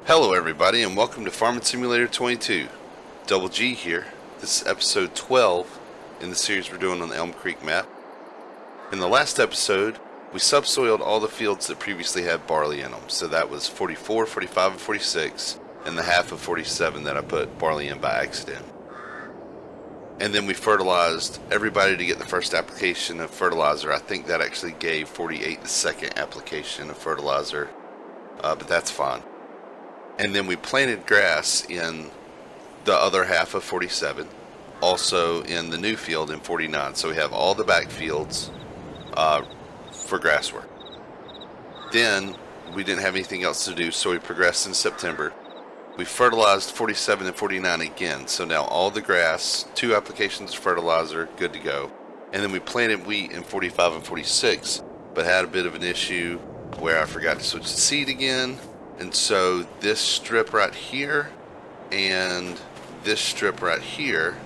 Hello everybody and welcome to Farming Simulator 22. Double G here. This is episode 12 in the series we're doing on the Elm Creek map. In the last episode, we subsoiled all the fields that previously had barley in them. So that was 44, 45, and 46, and the half of 47 that I put barley in by accident. And then we fertilized everybody to get the first application of fertilizer. I think that actually gave 48 the second application of fertilizer, but that's fine. And then we planted grass in the other half of 47, also in the new field in 49. So we have all the back fields for grass work. Then we didn't have anything else to do, so we progressed in September. We fertilized 47 and 49 again, so now all the grass, 2 applications of fertilizer, good to go. And then we planted wheat in 45 and 46, but had a bit of an issue where I forgot to switch the seed again. And so this strip right here and this strip right here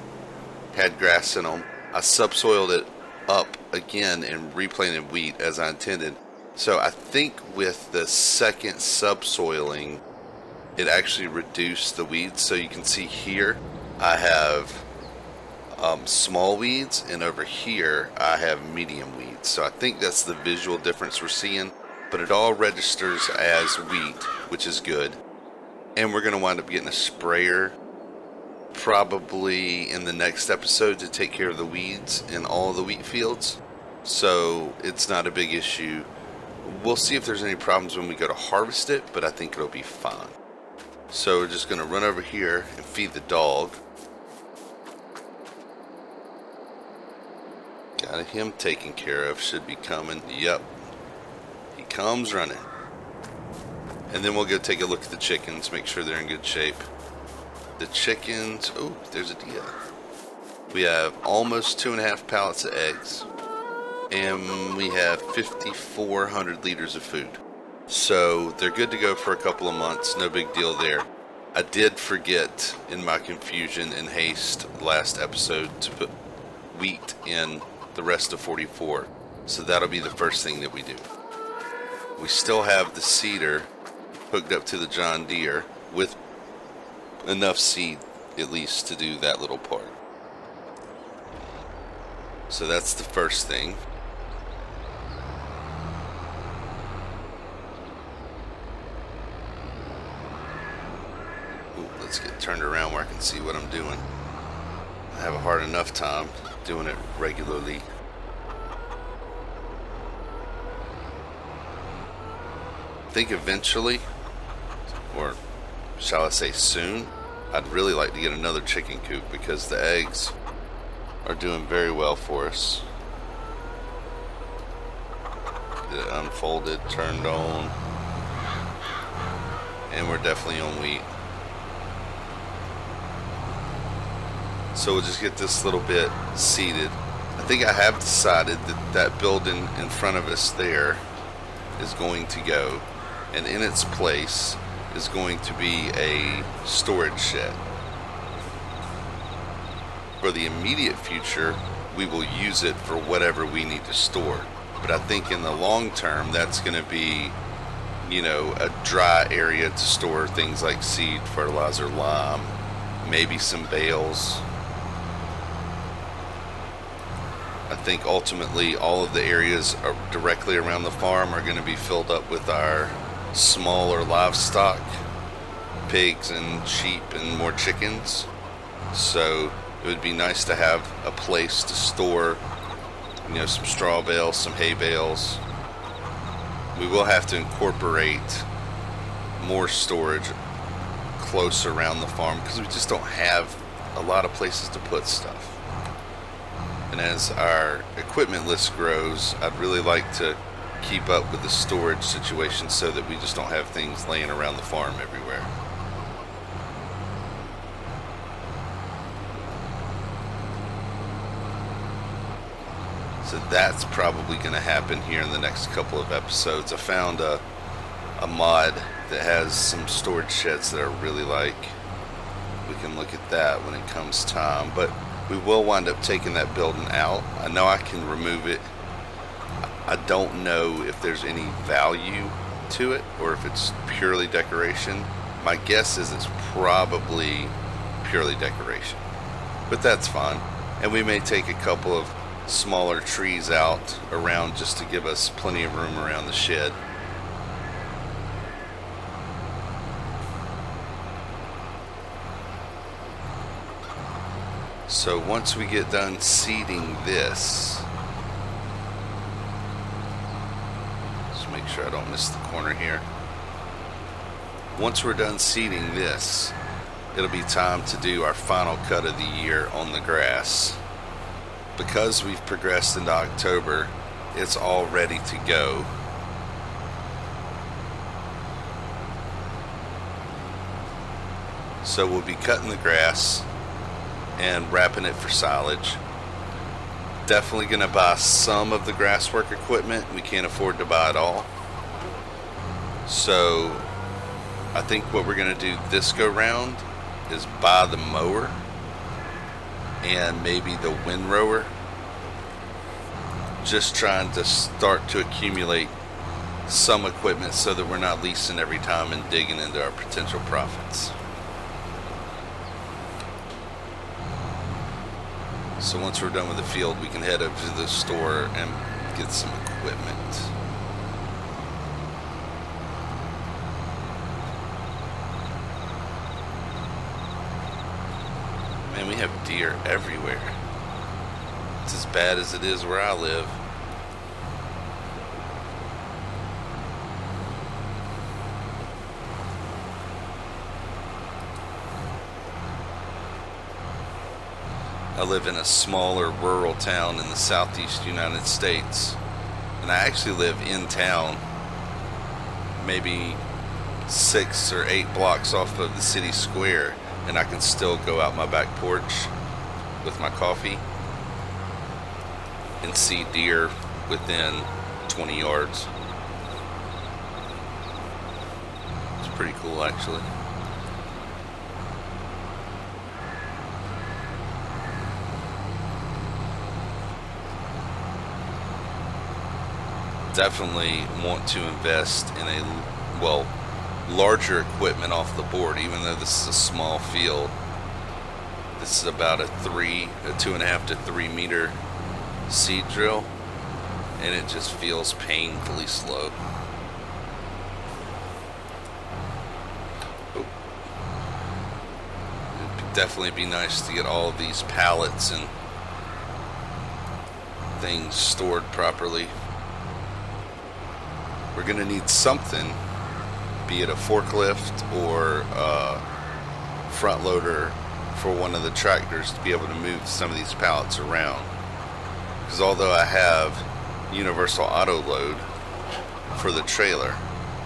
had grass in them. I subsoiled it up again and replanted wheat as I intended. So I think with the second subsoiling, it actually reduced the weeds. So you can see here I have small weeds, and over here I have medium weeds. So I think that's the visual difference we're seeing, but it all registers as wheat, which is good. And we're going to wind up getting a sprayer probably in the next episode to take care of the weeds in all the wheat fields. So it's not a big issue. We'll see if there's any problems when we go to harvest it, but I think it'll be fine. So we're just going to run over here and feed the dog. Got him taken care of, should be coming. Yep, he comes running. And then we'll go take a look at the chickens, make sure they're in good shape. The chickens, oh, there's a deer. We have almost 2.5 pallets of eggs, and we have 5,400 liters of food. So they're good to go for a couple of months, no big deal there. I did forget in my confusion and haste last episode to put wheat in the rest of 44. So that'll be the first thing that we do. We still have the seeder hooked up to the John Deere with enough seed at least to do that little part. So that's the first thing. Ooh, let's get turned around where I can see what I'm doing. I have a hard enough time doing it regularly. I think eventually, or shall I say soon, I'd really like to get another chicken coop because the eggs are doing very well for us. Get it unfolded, turned on, and we're definitely on wheat. So we'll just get this little bit seeded. I think I have decided that that building in front of us there is going to go, and in its place is going to be a storage shed. For the immediate future, we will use it for whatever we need to store. But I think in the long term, that's going to be, a dry area to store things like seed, fertilizer, lime, maybe some bales. I think ultimately all of the areas directly around the farm are going to be filled up with our smaller livestock, pigs and sheep and more chickens. So it would be nice to have a place to store, some straw bales, some hay bales. We will have to incorporate more storage close around the farm because we just don't have a lot of places to put stuff. And as our equipment list grows, I'd really like to keep up with the storage situation so that we just don't have things laying around the farm everywhere. So that's probably going to happen here in the next couple of episodes. I found a mod that has some storage sheds that I really like. We can look at that when it comes time, but we will wind up taking that building out. I know I can remove it. I don't know if there's any value to it or if it's purely decoration. My guess is it's probably purely decoration, but that's fine. And we may take a couple of smaller trees out around just to give us plenty of room around the shed. So once we get done seeding this, just make sure I don't miss the corner here. Once we're done seeding this, it'll be time to do our final cut of the year on the grass. Because we've progressed into October, it's all ready to go. So we'll be cutting the grass and wrapping it for silage. Definitely going to buy some of the grass work equipment. We can't afford to buy it all. So I think what we're going to do this go round is buy the mower and maybe the windrower. Just trying to start to accumulate some equipment so that we're not leasing every time and digging into our potential profits. So once we're done with the field, we can head up to the store and get some equipment. Man, we have deer everywhere. It's as bad as it is where I live. I live in a smaller rural town in the southeast United States, and I actually live in town, maybe 6 or 8 blocks off of the city square, and I can still go out my back porch with my coffee and see deer within 20 yards. It's pretty cool, actually. Definitely want to invest in larger equipment off the board, even though this is a small field. This is about a 2.5 to 3 meter seed drill, and it just feels painfully slow. It'd definitely be nice to get all of these pallets and things stored properly. We're going to need something, be it a forklift or a front loader for one of the tractors, to be able to move some of these pallets around. Because although I have universal auto load for the trailer,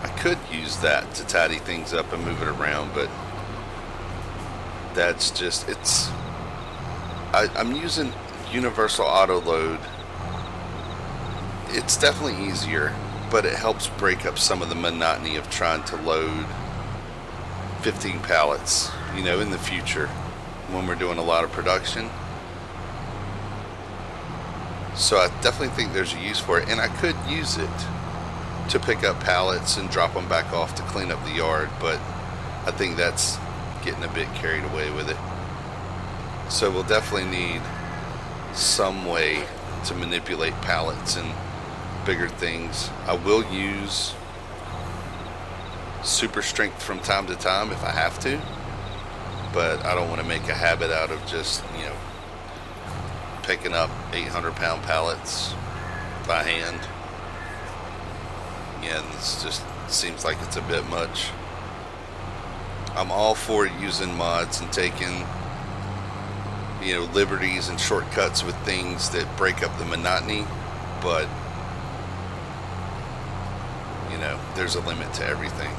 I could use that to tidy things up and move it around, but that's just, I'm using universal auto load. It's definitely easier, but it helps break up some of the monotony of trying to load 15 pallets, in the future when we're doing a lot of production. So I definitely think there's a use for it, and I could use it to pick up pallets and drop them back off to clean up the yard, but I think that's getting a bit carried away with it. So we'll definitely need some way to manipulate pallets and bigger things. I will use super strength from time to time if I have to, but I don't want to make a habit out of just, picking up 800-pound pallets by hand. Yeah, this just seems like it's a bit much. I'm all for using mods and taking, liberties and shortcuts with things that break up the monotony, but there's a limit to everything.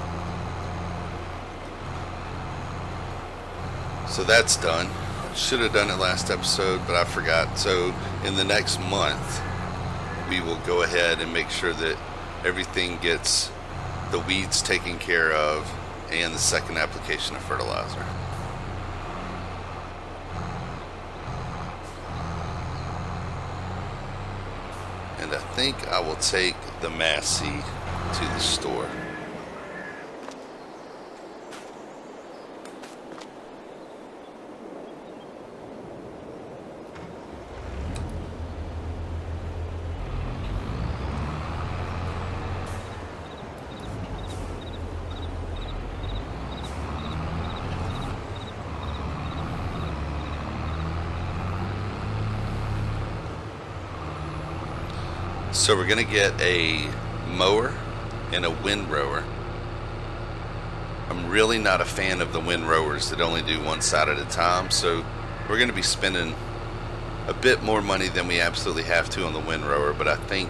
So that's done. Should have done it last episode, but I forgot. So in the next month, we will go ahead and make sure that everything gets the weeds taken care of and the second application of fertilizer. And I think I will take the Massey to the store. So we're going to get a mower and a windrower. I'm really not a fan of the windrowers that only do one side at a time, so we're going to be spending a bit more money than we absolutely have to on the windrower, but I think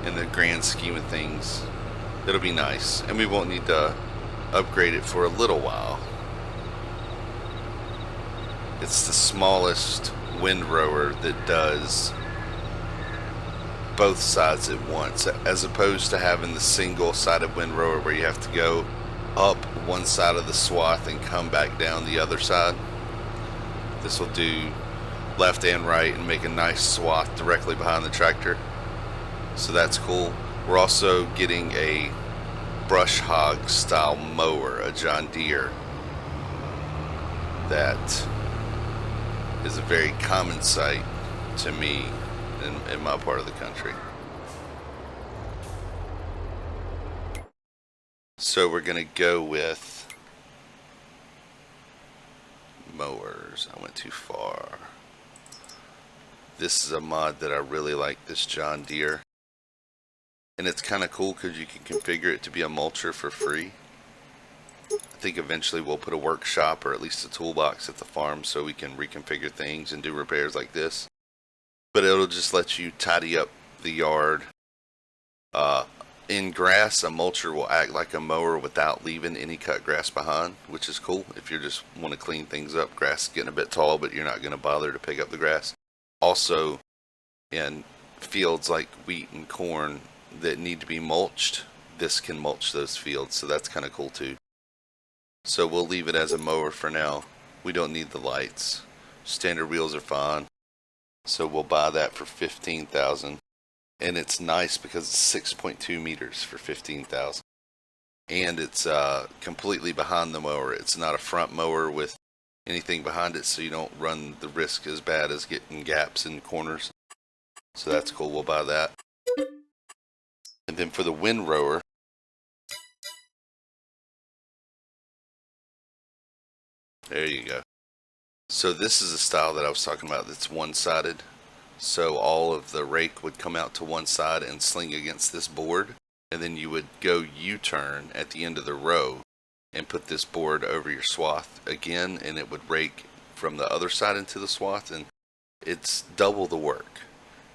in the grand scheme of things it'll be nice, and we won't need to upgrade it for a little while. It's the smallest windrower that does both sides at once, as opposed to having the single-sided windrower where you have to go up one side of the swath and come back down the other side. This will do left and right and make a nice swath directly behind the tractor, so that's cool. We're also getting a brush hog style mower, a John Deere, that is a very common sight to me in my part of the country. So we're gonna go with mowers. I went too far. This is a mod that I really like, this John Deere, and it's kind of cool because you can configure it to be a mulcher for free. I think eventually we'll put a workshop or at least a toolbox at the farm so we can reconfigure things and do repairs like this. But it'll just let you tidy up the yard. In grass, a mulcher will act like a mower without leaving any cut grass behind, which is cool if you just want to clean things up. Grass is getting a bit tall, but you're not going to bother to pick up the grass. Also, in fields like wheat and corn that need to be mulched, this can mulch those fields, so that's kind of cool too. So we'll leave it as a mower for now. We don't need the lights. Standard wheels are fine. So we'll buy that for $15,000. And it's nice because it's 6.2 meters for $15,000. And it's completely behind the mower. It's not a front mower with anything behind it, so you don't run the risk as bad as getting gaps in corners. So that's cool. We'll buy that. And then for the windrower, there you go. So this is a style that I was talking about that's one-sided. So all of the rake would come out to one side and sling against this board, and then you would go U-turn at the end of the row and put this board over your swath again, and it would rake from the other side into the swath, and it's double the work.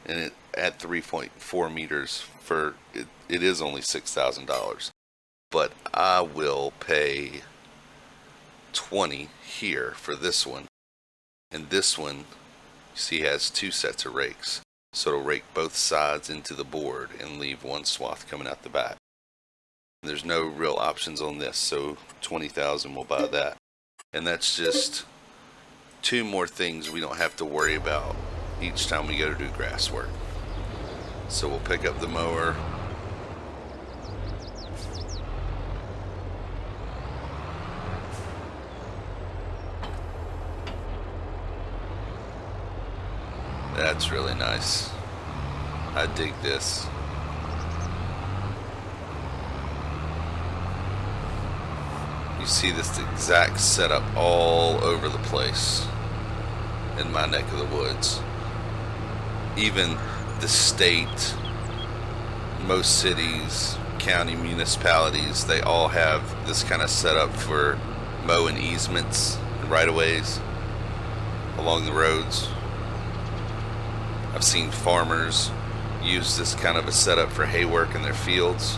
And it at 3.4 meters for it is only $6,000. But I will pay $20 here for this one. And this one, you see, has two sets of rakes. So it'll rake both sides into the board and leave one swath coming out the back. And there's no real options on this, so $20,000 will buy that. And that's just two more things we don't have to worry about each time we go to do grass work. So we'll pick up the mower. That's really nice. I dig this. You see this exact setup all over the place in my neck of the woods. Even the state, most cities, county, municipalities, they all have this kind of setup for mowing easements and right-of-ways along the roads. I've seen farmers use this kind of a setup for hay work in their fields.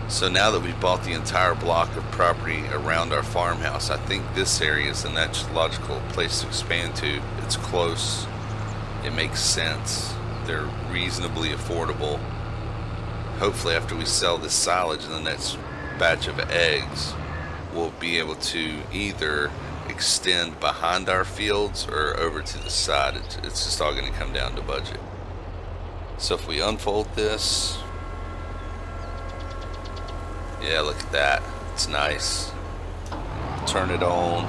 So now that we've bought the entire block of property around our farmhouse, I think this area is a natural logical place to expand to. It's close, it makes sense, they're reasonably affordable. Hopefully after we sell this silage in the next batch of eggs, we'll be able to either extend behind our fields or over to the side. It's just all going to come down to budget. So if we unfold this, yeah, look at that. It's nice. Turn it on,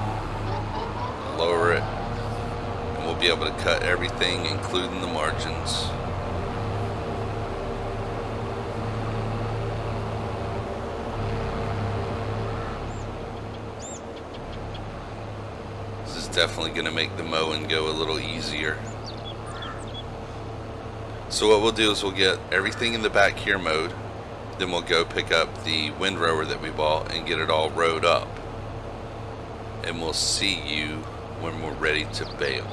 lower it, and we'll be able to cut everything, including the margins. definitely going to make the mowing go a little easier. So what we'll do is we'll get everything in the back here mowed, then we'll go pick up the windrower that we bought and get it all rowed up, and we'll see you when we're ready to bale.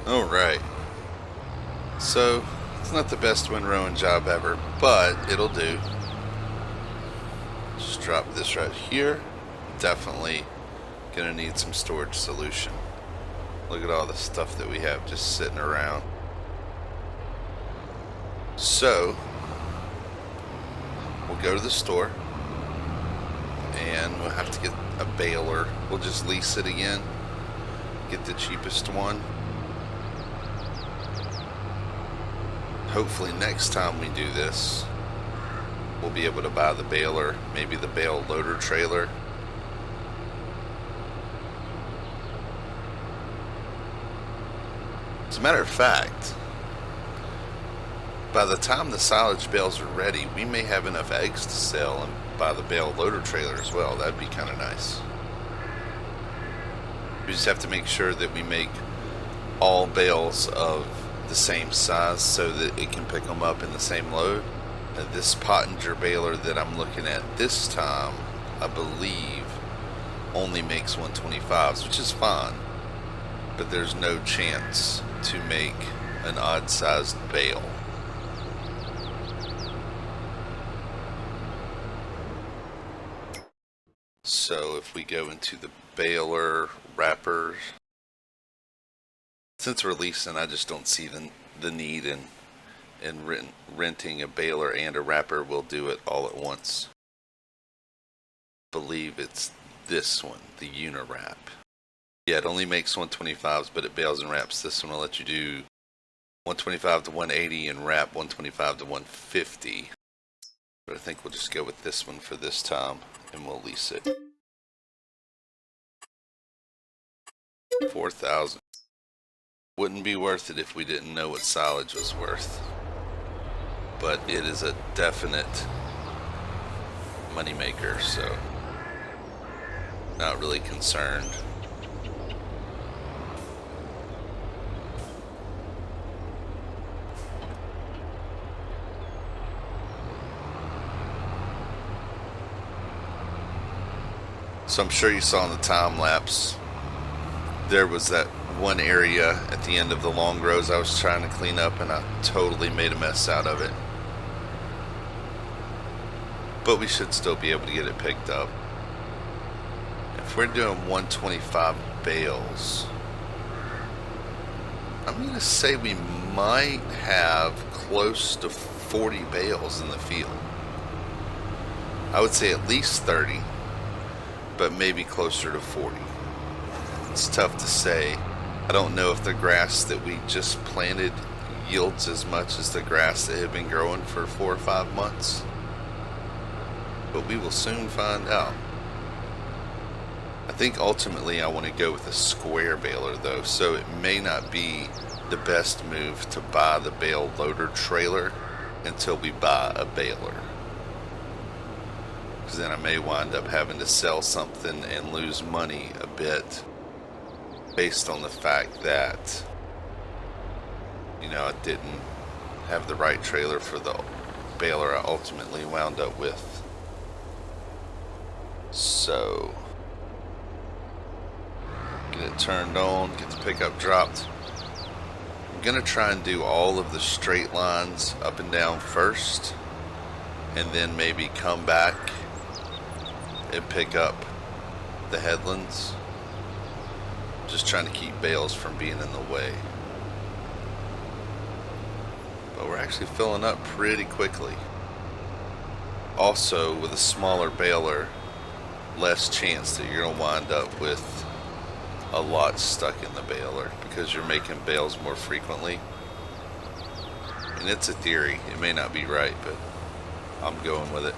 Alright, so it's not the best windrowing job ever, but it'll do. Just drop this right here. Definitely gonna need some storage solution. Look at all the stuff that we have just sitting around. So we'll go to the store and we'll have to get a baler. We'll just lease it again, get the cheapest one. Hopefully next time we do this, we'll be able to buy the baler, maybe the bale loader trailer. As a matter of fact, by the time the silage bales are ready, we may have enough eggs to sell and buy the bale loader trailer as well. That'd be kind of nice. We just have to make sure that we make all bales of the same size so that it can pick them up in the same load. This Pottinger baler that I'm looking at this time, I believe, only makes 125s, which is fine. but there's no chance to make an odd-sized bale. So if we go into the baler wrappers, since we're leasing, I just don't see the need in renting a baler and a wrapper. We'll do it all at once. Believe it's this one, the Unirap. Yeah, it only makes 125s, but it bales and wraps. This one will let you do 125 to 180 and wrap 125 to 150. But I think we'll just go with this one for this time, and we'll lease it. 4,000. Wouldn't be worth it if we didn't know what silage was worth. But it is a definite moneymaker, so not really concerned. So I'm sure you saw in the time lapse, there was that one area at the end of the long rows I was trying to clean up, and I totally made a mess out of it. But we should still be able to get it picked up. If we're doing 125 bales, I'm going to say we might have close to 40 bales in the field. I would say at least 30, but maybe closer to 40. It's tough to say. I don't know if the grass that we just planted yields as much as the grass that had been growing for 4 or 5 months, but we will soon find out. I think ultimately I want to go with a square baler though, so it may not be the best move to buy the bale loader trailer until we buy a baler, because then I may wind up having to sell something and lose money a bit based on the fact that, you know, I didn't have the right trailer for the baler I ultimately wound up with. So get it turned on, get the pickup dropped. I'm gonna try and do all of the straight lines up and down first, and then maybe come back and pick up the headlands. Just trying to keep bales from being in the way. But we're actually filling up pretty quickly. Also, with a smaller baler, less chance that you're going to wind up with a lot stuck in the baler, because you're making bales more frequently. And it's a theory. It may not be right, but I'm going with it.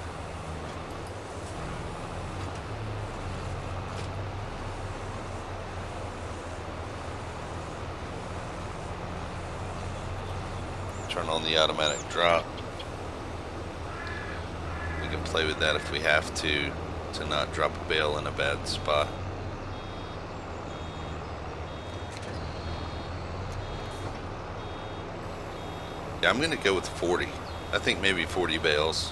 Turn on the automatic drop. We can play with that if we have to not drop a bale in a bad spot. Yeah, I'm going to go with 40. I think maybe 40 bales.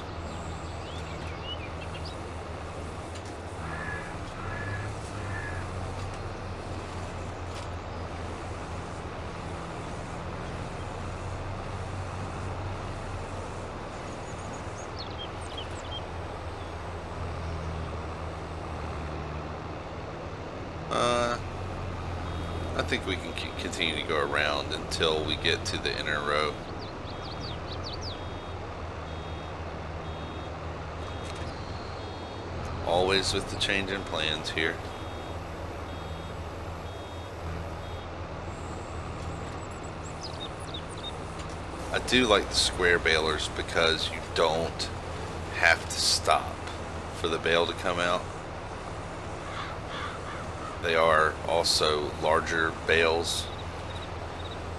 I think we can continue to go around until we get to the inner row. Always with the change in plans here. I do like the square balers because you don't have to stop for the bale to come out. They are also larger bales.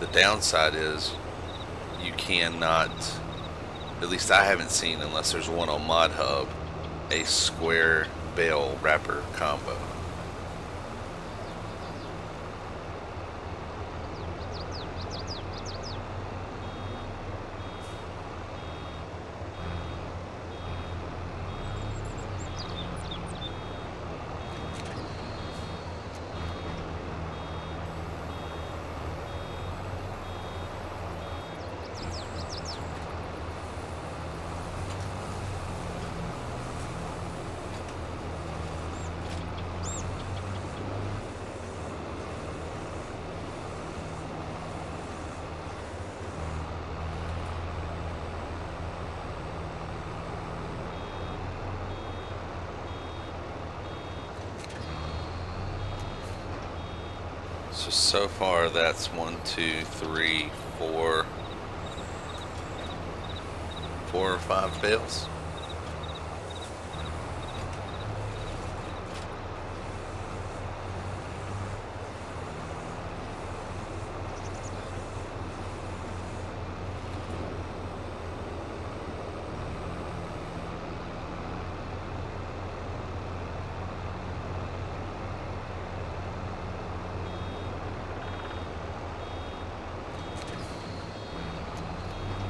The downside is you cannot, at least I haven't seen, unless there's one on Mod Hub, a square bale wrapper combo. So far that's 1, 2, 3, 4 or 5 bales.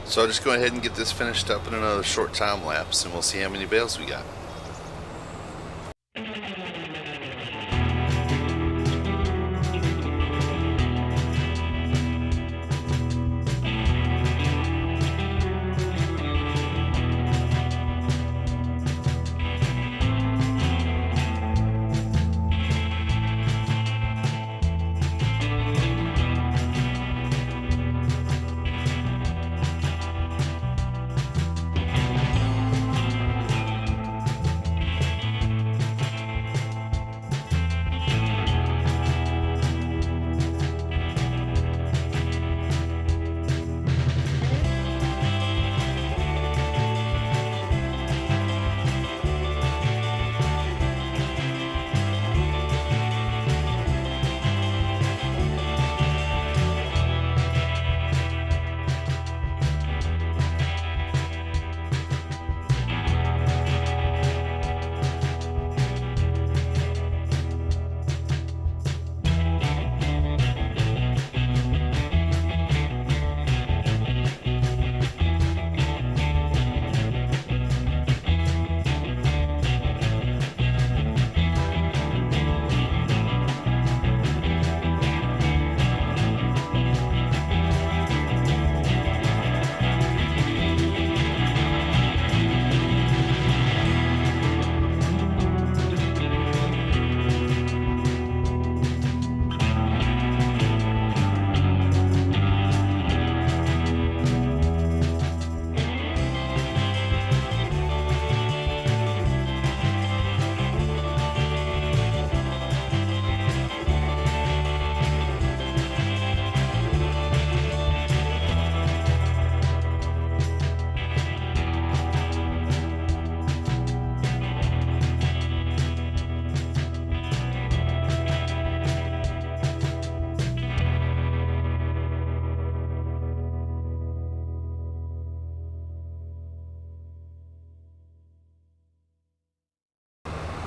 So I'll just go ahead and get this finished up in another short time lapse, and we'll see how many bales we got.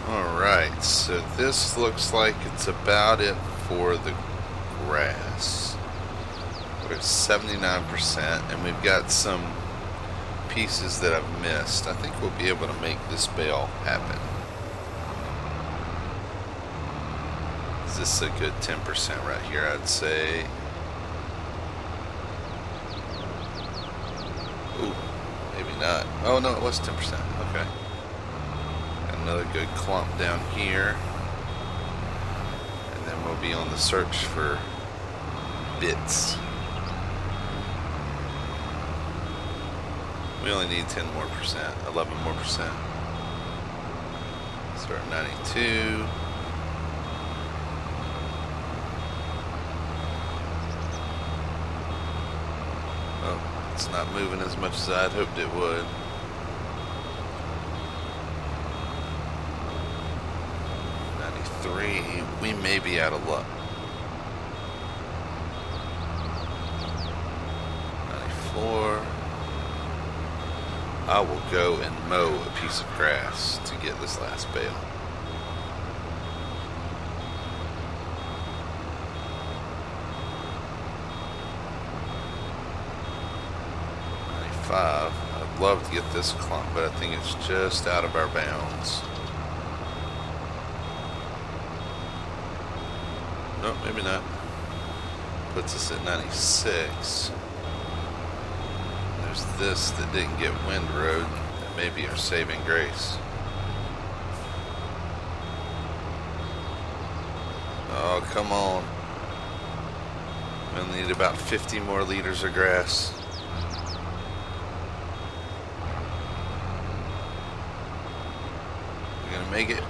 Alright, so this looks like it's about it for the grass. We're at 79%, and we've got some pieces that I've missed. I think we'll be able to make this bale happen. Is this a good 10% right here, I'd say? Ooh, maybe not. Oh no, it was 10%. Okay. Another good clump down here, and then we'll be on the search for bits. We only need 10 more percent, 11 more percent. So we're at 92. Oh, it's not moving as much as I'd hoped it would. 93, we may be out of luck. 94. I will go and mow a piece of grass to get this last bale. I'd love to get this clump, but I think it's just out of our bounds. No, maybe not. Puts us at 96. There's this that didn't get windrowed. That may be our saving grace. Oh, come on. We'll need about 50 more liters of grass. We're gonna make it.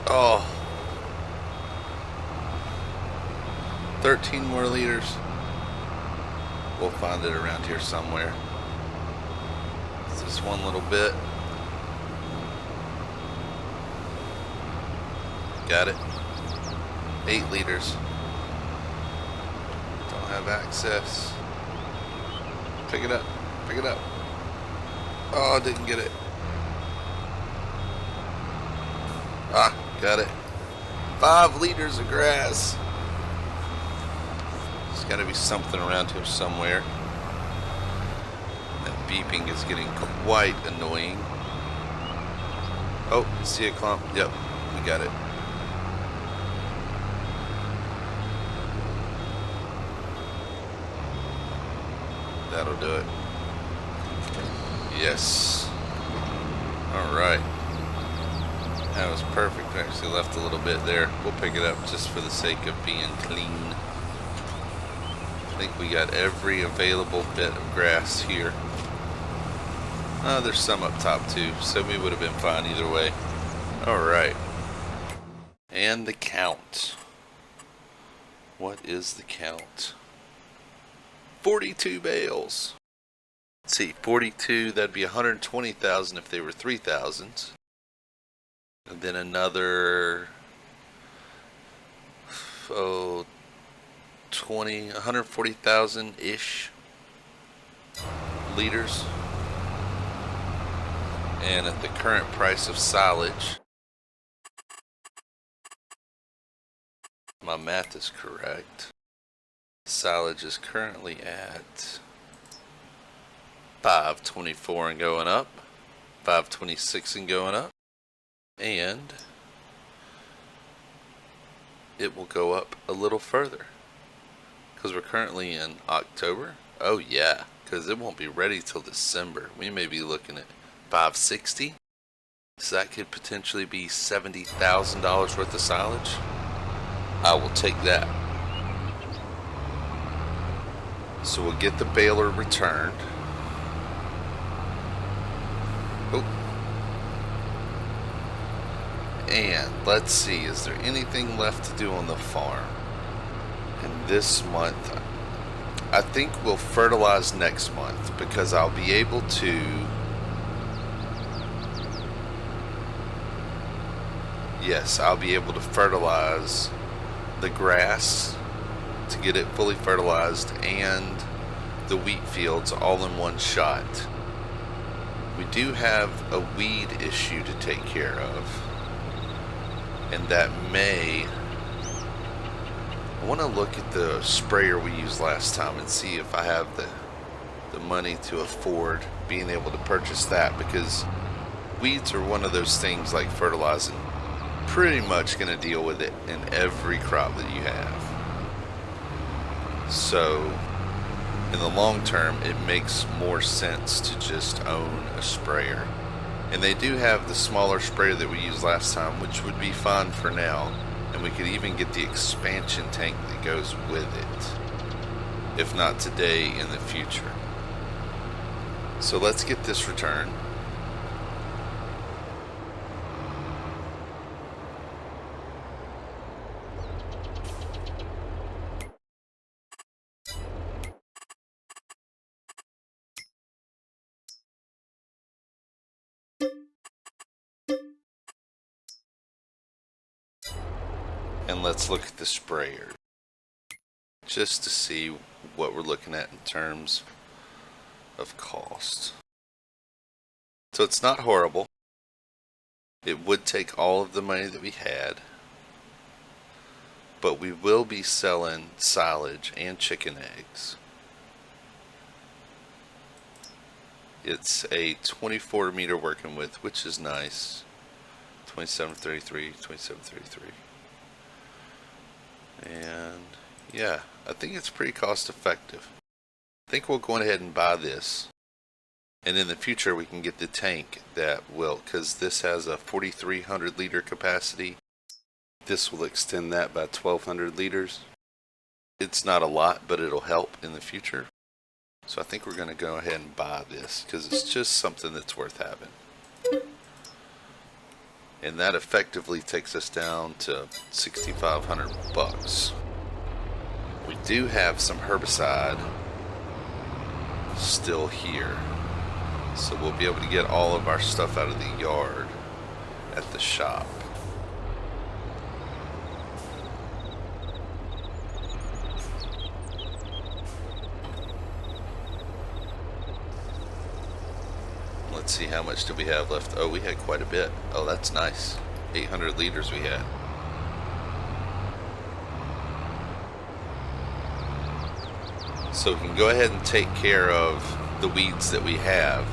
Oh. 13 more liters. We'll find it around here somewhere. It's just one little bit. Got it. 8 liters. Don't have access. Pick it up. Pick it up. Oh, didn't get it. Ah, got it. 5 liters of grass. There's got to be something around here somewhere. That beeping is getting quite annoying. Oh, see a clump? Yep, we got it. That'll do it. Yes. Alright. That was perfect. I actually left a little bit there. We'll pick it up just for the sake of being clean. I think we got every available bit of grass here. There's some up top too, so we would have been fine either way. Alright. And the count. What is the count? 42 bales. Let's see, 42, that'd be 120,000 if they were 3,000s. And then another, 140,000-ish liters. And at the current price of silage, my math is correct. Silage is currently at $5.24 and going up, $5.26 and going up, and it will go up a little further because we're currently in October. Oh yeah, because it won't be ready till December. We may be looking at $5.60, so that could potentially be $70,000 worth of silage. I will take that. So we'll get the baler returned. Oh. And let's see, is there anything left to do on the farm? And this month, I think we'll fertilize next month because I'll be able to I'll be able to fertilize the grass to get it fully fertilized and the wheat fields all in one shot. We do have a weed issue to take care of, and that I want to look at the sprayer we used last time and see if I have the money to afford being able to purchase that, because weeds are one of those things like fertilizing, pretty much going to deal with it in every crop that you have. So in the long term, it makes more sense to just own a sprayer. And they do have the smaller sprayer that we used last time, which would be fine for now. And we could even get the expansion tank that goes with it, if not today, in the future. So let's get this returned. And let's look at the sprayer just to see what we're looking at in terms of cost. So it's not horrible. It would take all of the money that we had, but we will be selling silage and chicken eggs. It's a 24 meter working width, which is nice. 2733, 2733. And yeah, I think it's pretty cost effective. I think we'll go ahead and buy this, and in the future we can get the tank that will, because this has a 4,300 liter capacity. This will extend that by 1,200 liters. It's not a lot, but it'll help in the future. So I think we're going to go ahead and buy this because it's just something that's worth having. And that effectively takes us down to $6,500. We do have some herbicide still here, so we'll be able to get all of our stuff out of the yard at the shop. Let's see, how much do we have left? Oh, we had quite a bit. Oh, that's nice. 800 liters we had. So we can go ahead and take care of the weeds that we have,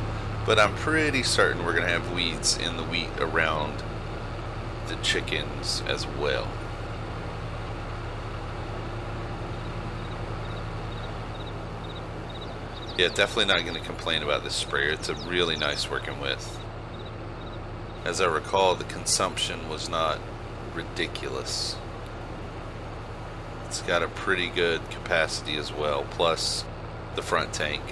but I'm pretty certain we're going to have weeds in the wheat around the chickens as well. Yeah, definitely not going to complain about this sprayer. It's a really nice working with. As I recall, the consumption was not ridiculous. It's got a pretty good capacity as well, plus the front tank.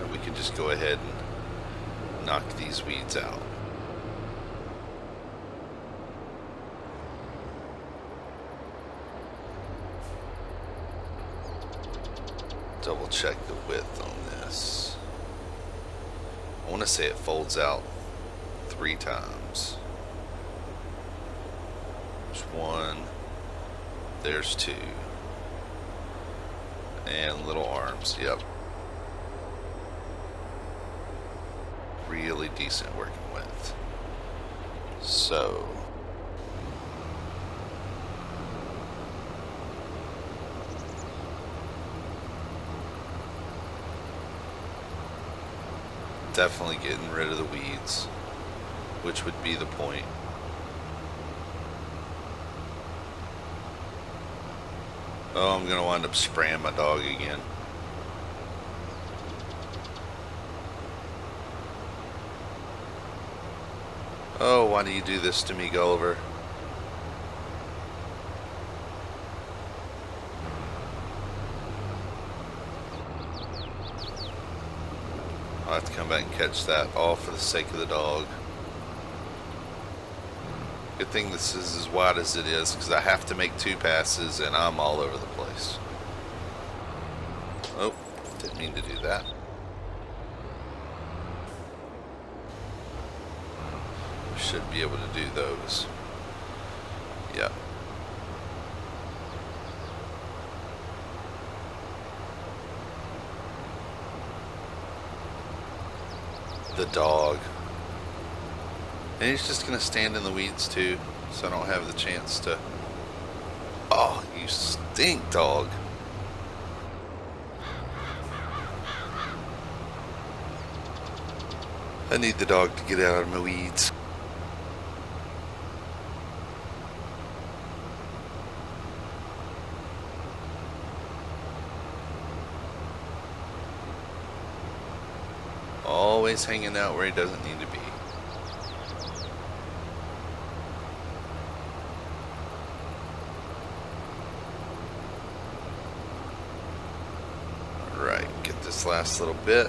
And we can just go ahead and knock these weeds out. Double check the width on this. I want to say it folds out 3 times. There's 1, there's 2, and little arms. Yep. Really decent working width. So definitely getting rid of the weeds, which would be the point. Oh, I'm gonna wind up spraying my dog again. Oh, why do you do this to me, Gulliver? I'll have to come back and catch that, all for the sake of the dog. Good thing this is as wide as it is, because I have to make 2 passes and I'm all over the place. Oh, didn't mean to do that. We should be able to do those. Yeah. The dog. And he's just gonna stand in the weeds too, so I don't have the chance to. Oh, you stink, dog. I need the dog to get out of my weeds. Always hanging out where he doesn't need to be. Alright, get this last little bit.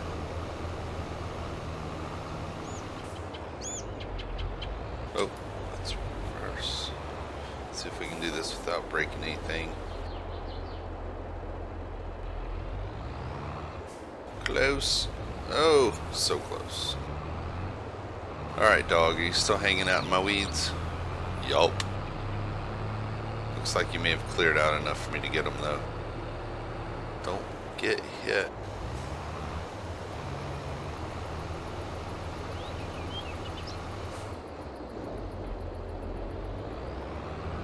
Oh, let's reverse. Let's see if we can do this without breaking anything. Close. Oh, so close. Alright, dog, are you still hanging out in my weeds? Yup. Looks like you may have cleared out enough for me to get them, though. Don't get hit.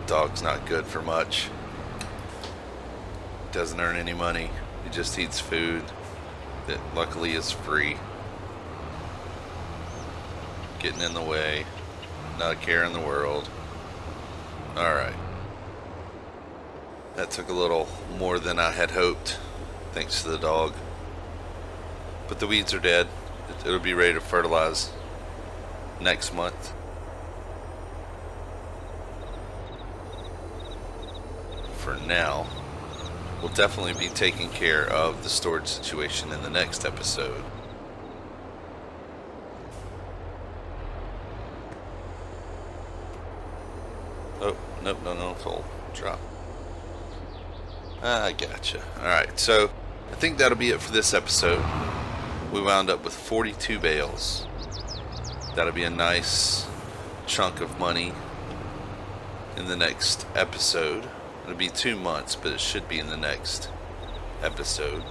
Dog's not good for much. Doesn't earn any money. He just eats food that luckily is free. Getting in the way. Not a care in the world. Alright. That took a little more than I had hoped, thanks to the dog. But the weeds are dead. It'll be ready to fertilize next month. For now, we'll definitely be taking care of the storage situation in the next episode. Nope, no, full drop. I gotcha. Alright, so I think that'll be it for this episode. We wound up with 42 bales. That'll be a nice chunk of money in the next episode. It'll be 2 months, but it should be in the next episode.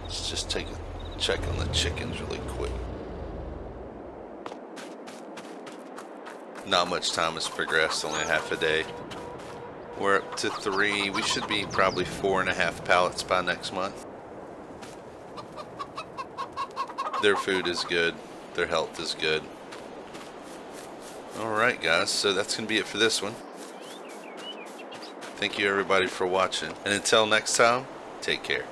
Let's just take a check on the chickens really quick. Not much time has progressed, only half a day. We're up to 3. We should be probably 4.5 pallets by next month. Their food is good. Their health is good. Alright guys, so that's going to be it for this one. Thank you everybody for watching. And until next time, take care.